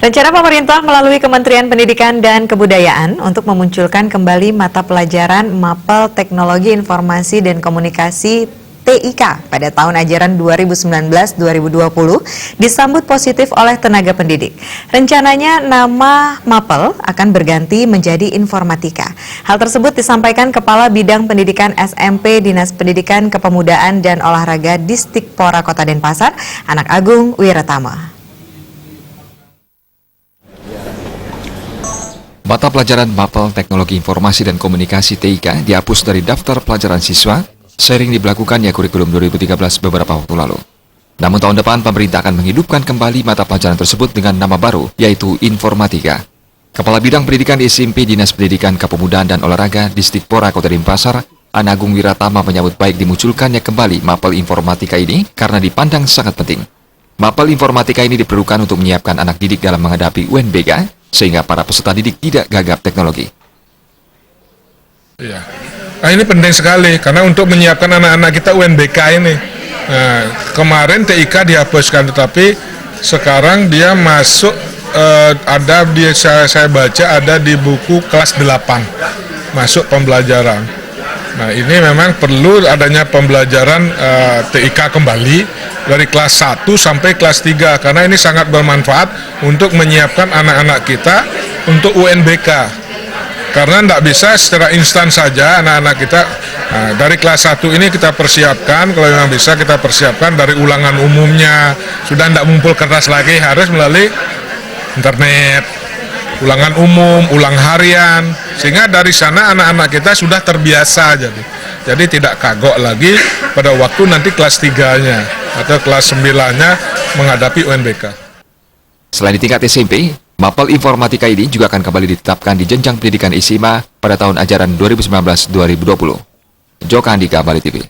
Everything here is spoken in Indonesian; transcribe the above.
Rencana pemerintah melalui Kementerian Pendidikan dan Kebudayaan untuk memunculkan kembali mata pelajaran Mapel Teknologi Informasi dan Komunikasi TIK pada tahun ajaran 2019-2020 disambut positif oleh tenaga pendidik. Rencananya nama Mapel akan berganti menjadi Informatika. Hal tersebut disampaikan Kepala Bidang Pendidikan SMP Dinas Pendidikan Kepemudaan dan Olahraga Distikpora Kota Denpasar, Anak Agung Wiratama. Mata pelajaran Mapel Teknologi Informasi dan Komunikasi TIK dihapus dari daftar pelajaran siswa seiring diberlakukannya kurikulum 2013 beberapa waktu lalu. Namun tahun depan pemerintah akan menghidupkan kembali mata pelajaran tersebut dengan nama baru, yaitu Informatika. Kepala Bidang Pendidikan SMP Dinas Pendidikan Kepemudaan dan Olahraga Distikpora Kota Denpasar, Anak Agung Wiratama menyambut baik dimunculkannya kembali Mapel Informatika ini karena dipandang sangat penting. Mapel Informatika ini diperlukan untuk menyiapkan anak didik dalam menghadapi UNBK, sehingga para peserta didik tidak gagap teknologi. Ya, nah, ini penting sekali karena untuk menyiapkan anak-anak kita UNBK ini. Nah, kemarin TIK dihapuskan, tetapi sekarang dia masuk ada di saya baca ada di buku kelas 8 masuk pembelajaran. Nah, ini memang perlu adanya pembelajaran TIK kembali dari kelas 1 sampai kelas 3 karena ini sangat bermanfaat untuk menyiapkan anak-anak kita untuk UNBK. Karena tidak bisa secara instan saja anak-anak kita dari kelas 1 ini kita persiapkan, kalau memang bisa kita persiapkan dari ulangan umumnya, sudah tidak ngumpul kertas lagi, harus melalui internet, ulangan umum, ulang harian, sehingga dari sana anak-anak kita sudah terbiasa jadi tidak kagok lagi pada waktu nanti kelas 3-nya atau kelas 9-nya menghadapi UNBK. Selain di tingkat SMP, Mapel Informatika ini juga akan kembali ditetapkan di jenjang pendidikan SMA pada tahun ajaran 2019-2020. Joko Andika, Bali TV.